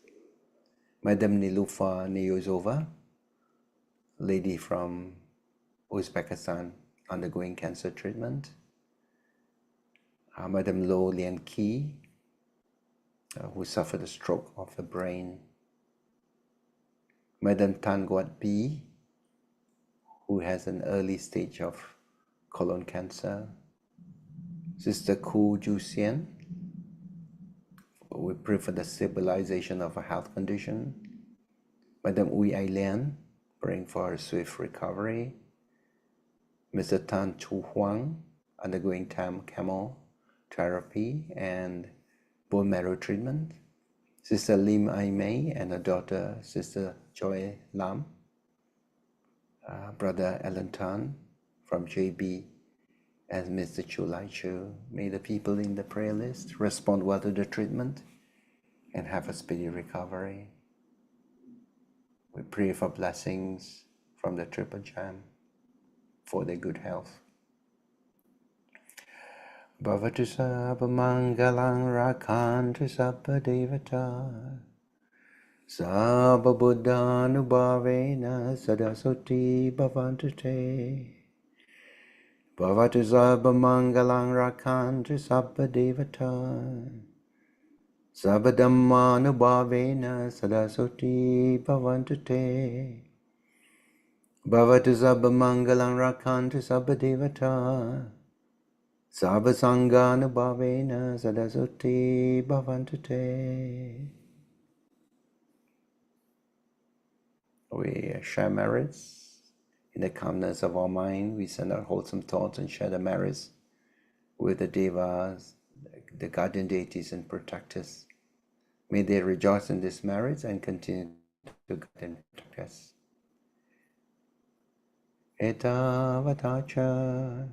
[SPEAKER 7] Madam Nilufa Niyozova, lady from Uzbekistan, undergoing cancer treatment. Madam Lo Lian Ki, who suffered a stroke of the brain. Madam Tan Guat Bi, who has an early stage of colon cancer. Sister Ku Ju Sien, we pray for the stabilization of her health condition. Madam Ui Ai Lian, praying for her swift recovery. Mr. Tan Chu Huang, undergoing chemotherapy and bone marrow treatment. Sister Lim Ai Mei and her daughter, Sister Joy Lam. Brother Alan Tan from JB and Mr. Chu Lai Chu. May the people in the prayer list respond well to the treatment and have a speedy recovery. We pray for blessings from the Triple Gem for their good health. Bhavatu sabba mangalang rakantu sabba devata sabba buddhanubhavena sadasoti bhavantu te. Bhavatu sabba mangalang rakantu sabba devata sabba dhammanubhavena sadasoti bhavantu te. Bhavatu sabba mangalang rakantu sabba devata sabba sanganubhavena sadasoti bhavantu te. We share merits. In the calmness of our mind, we send out wholesome thoughts and share the merits with the devas, the guardian deities and protectors. May they rejoice in these merits and continue to guide and protect us. Etavatacha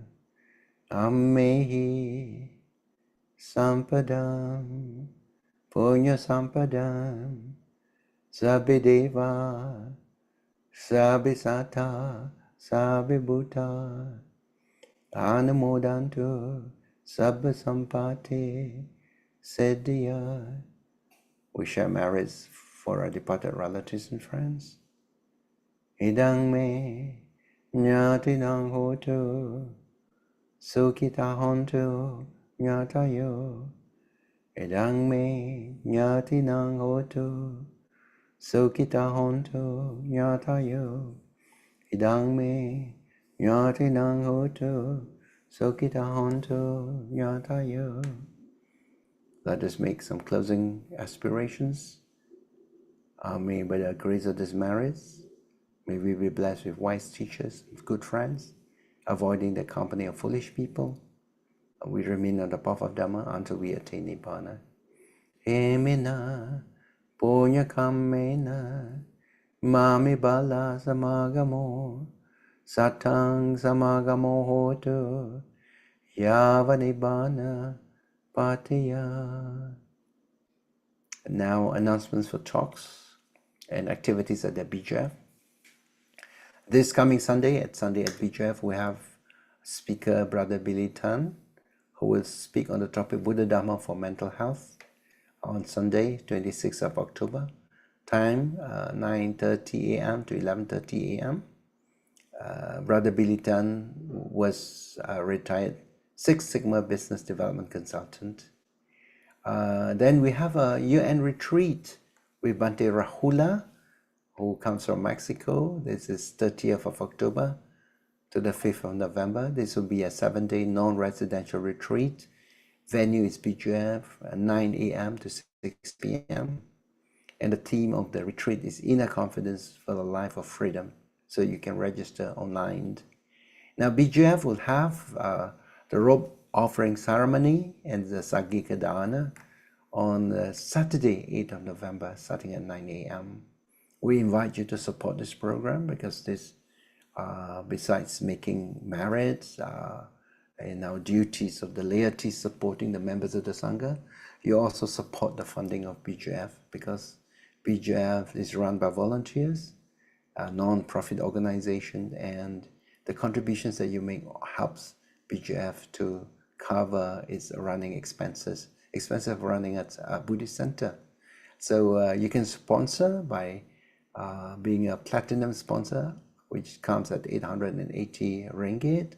[SPEAKER 7] ammehi sampadam punya sampadam sabideva sabisata sabibhuta anamodantu sabba sampati siddhya. We share merits for our departed relatives and friends. Idang me Nyatinang hotu Sukhita hontu Nyatayo. Idang me Nyatinang hotu Sukhita hontu Nyatayo. Idang me Nyatinang hotu Sukhita hontu Nyatayo. Let us make some closing aspirations. May by the grace of this marriage, may we be blessed with wise teachers, good friends, avoiding the company of foolish people. We remain on the path of Dhamma until we attain Nibbana. Emina punya kamena mami bala samagamo satang samagamo hotu yava Nibbana patiya. Now announcements for talks and activities at the BJF. This coming Sunday at BJF, we have speaker Brother Billy Tan, who will speak on the topic Buddha Dharma for mental health on Sunday, 26th of October. Time 9:30 a.m. to 11:30 a.m. Brother Billy Tan was a retired Six Sigma business development consultant. Then we have a year-end retreat with Bante Rahula, who comes from Mexico. This is 30th of October to the 5th of November. This will be a 7-day non-residential retreat. Venue is BGF, 9 a.m. to 6 p.m. And the theme of the retreat is Inner Confidence for the Life of Freedom. So you can register online. Now BGF will have the robe offering ceremony and the Sagika Dana on Saturday, 8th of November, starting at 9 a.m. We invite you to support this program because this, besides making merits and our duties of the laity supporting the members of the Sangha, you also support the funding of BGF because BGF is run by volunteers, a non-profit organization, and the contributions that you make helps BGF to cover its running expenses of running at a Buddhist center. So you can sponsor by being a platinum sponsor, which comes at 880 ringgit,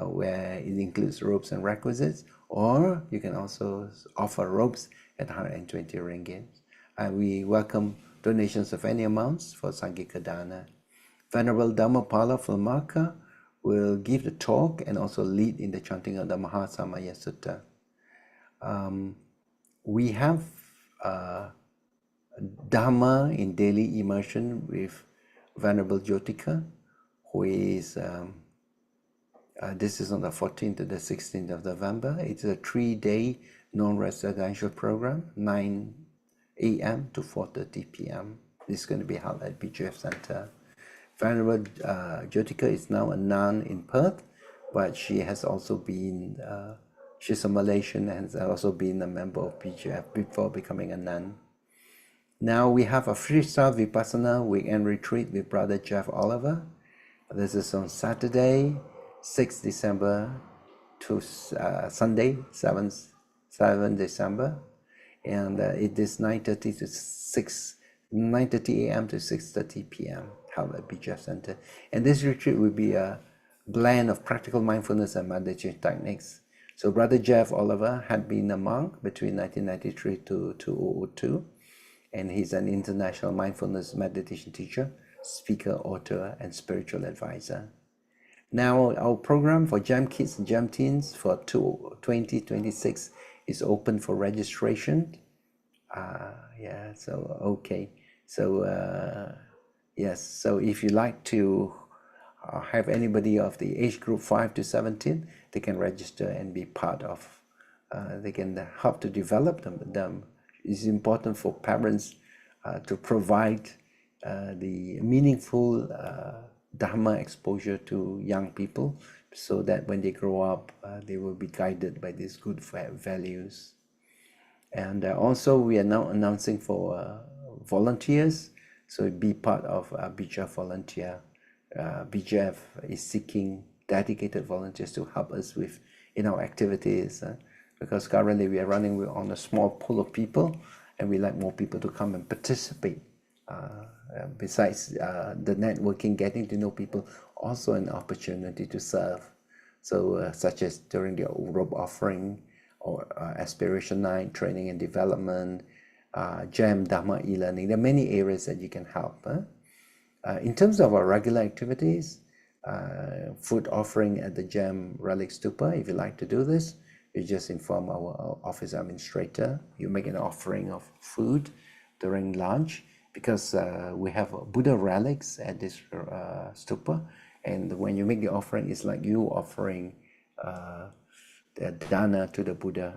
[SPEAKER 7] where it includes robes and requisites, or you can also offer robes at 120 ringgit. We welcome donations of any amounts for Sangika Dana. Venerable Dhammapala from Malacca will give the talk and also lead in the chanting of the Mahasamaya Sutta. We have Dharma in daily immersion with Venerable Jyotika, who is, this is on the 14th to the 16th of November. It's a 3-day non-residential program, 9 a.m. to 4:30 p.m. This is going to be held at BGF Center. Venerable Jyotika is now a nun in Perth, but she has also been, she's a Malaysian and has also been a member of BGF before becoming a nun. Now we have a freestyle Vipassana weekend retreat with Brother Jeff Oliver. This is on Saturday, 6th December to Sunday, 7th December. And it is 9:30 a.m. to 6:30 p.m. held at BGF Center. And this retreat will be a blend of practical mindfulness and meditation techniques. So Brother Jeff Oliver had been a monk between 1993 to 2002, and he's an international mindfulness meditation teacher, speaker, author, and spiritual advisor. Now our program for Gem Kids and Gem Teens for 2026 is open for registration. Yes, so if you like to have anybody of the age group 5 to 17, they can register and be part of, they can help to develop them. It's important for parents to provide the meaningful Dharma exposure to young people, so that when they grow up, they will be guided by these good values. And also we are now announcing for volunteers, so be part of BGF volunteer. BGF is seeking dedicated volunteers to help us with our activities, because currently we are running on a small pool of people, and we like more people to come and participate. Besides the networking, getting to know people, also an opportunity to serve. So such as during the robe offering, or aspiration night, training and development, Gem Dharma e-learning. There are many areas that you can help. In terms of our regular activities, food offering at the Gem Relic Stupa. If you like to do this, you just inform our office administrator. You make an offering of food during lunch, because we have Buddha relics at this stupa, and when you make the offering, it's like you offering the dana to the Buddha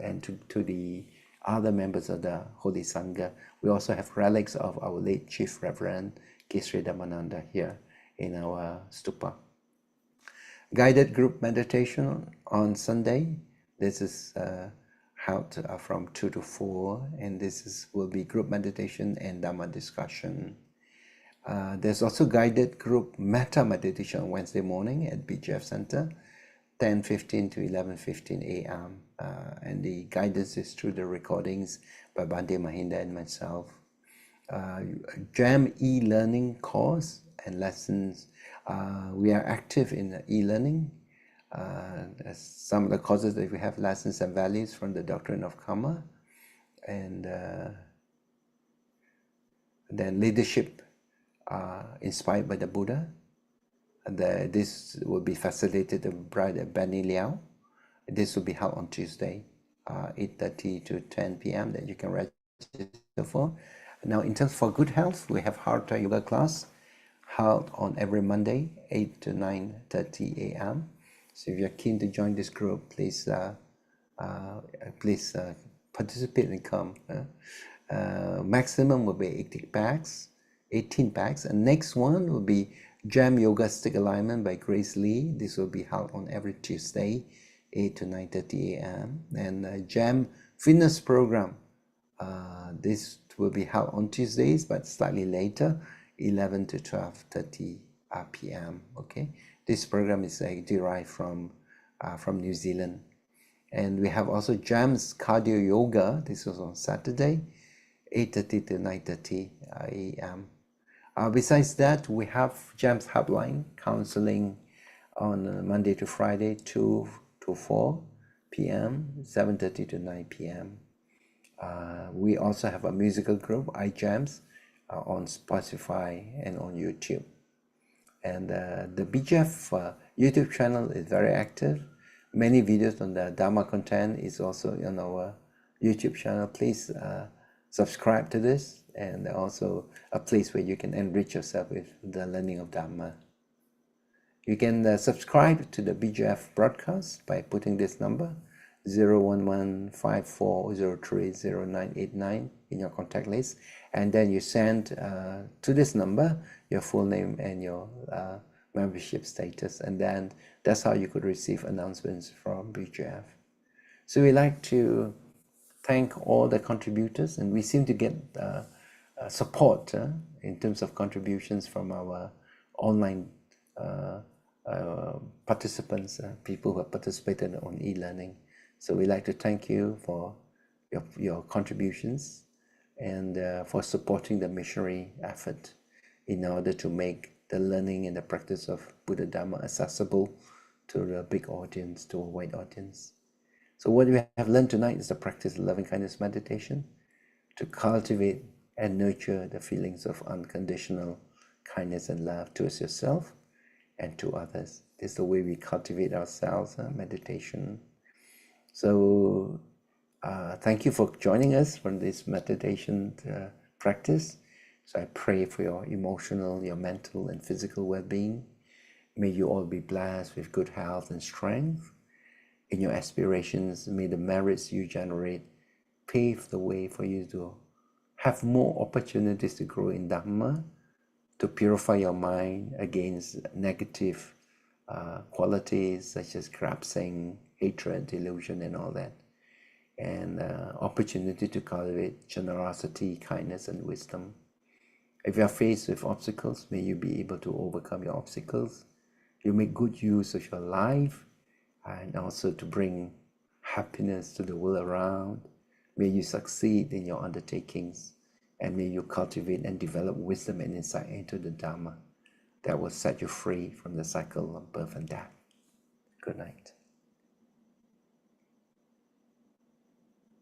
[SPEAKER 7] and to the other members of the Holy Sangha. We also have relics of our late Chief Reverend Kesri Dhammananda here in our stupa. Guided group meditation on Sunday. This is held from 2 to 4, and will be group meditation and Dhamma discussion. There's also guided group Metta meditation on Wednesday morning at BGF Center, 10:15 to 11:15 a.m. And the guidance is through the recordings by Bhante Mahinda and myself. Gem e-learning course and lessons. We are active in e-learning. Some of the courses that we have, lessons and values from the doctrine of karma, and then leadership inspired by the Buddha. This will be facilitated by Benny Liao. This will be held on Tuesday, 8:30 to 10 p.m. that you can register for. Now, in terms for good health, we have Hatha Yoga class held on every Monday, 8 to 9:30 a.m. So if you're keen to join this group, please participate and come. Maximum will be 18 packs, and next one will be Gem Yoga Stick Alignment by Grace Lee. This will be held on every Tuesday, 8 to 9:30 a.m. And Gem Fitness Program. This will be held on Tuesdays, but slightly later, 11 to 12:30 p.m. Okay, this program is derived from New Zealand. And we have also Gems Cardio Yoga. This was on Saturday, 8:30 to 9:30 a.m. Besides that, we have Gems Hotline counseling on Monday to Friday, 2 to 4 p.m., 7:30 to 9 p.m. We also have a musical group, iGems, on Spotify and on YouTube. And the BGF YouTube channel is very active. Many videos on the Dharma content is also on our YouTube channel. Please subscribe to this, and also a place where you can enrich yourself with the learning of Dharma. You can subscribe to the BGF broadcast by putting this number 011-5403-0989 in your contact list, and then you send to this number your full name and your membership status, and then that's how you could receive announcements from BGF. So we like to thank all the contributors, and we seem to get support in terms of contributions from our online participants, people who have participated on e-learning. So we like to thank you for your contributions and for supporting the missionary effort in order to make the learning and the practice of Buddha Dharma accessible to the big audience, to a wide audience. So what we have learned tonight is the practice of loving kindness meditation, to cultivate and nurture the feelings of unconditional kindness and love towards yourself and to others. This is the way we cultivate ourselves, meditation. So thank you for joining us for this meditation practice. So I pray for your emotional, your mental and physical well-being. May you all be blessed with good health and strength. In your aspirations, may the merits you generate pave the way for you to have more opportunities to grow in Dhamma, to purify your mind against negative qualities such as grasping, hatred, delusion and all that. And opportunity to cultivate generosity, kindness and wisdom. If you are faced with obstacles, may you be able to overcome your obstacles. You make good use of your life and also to bring happiness to the world around. May you succeed in your undertakings, and may you cultivate and develop wisdom and insight into the Dharma that will set you free from the cycle of birth and death. Good night.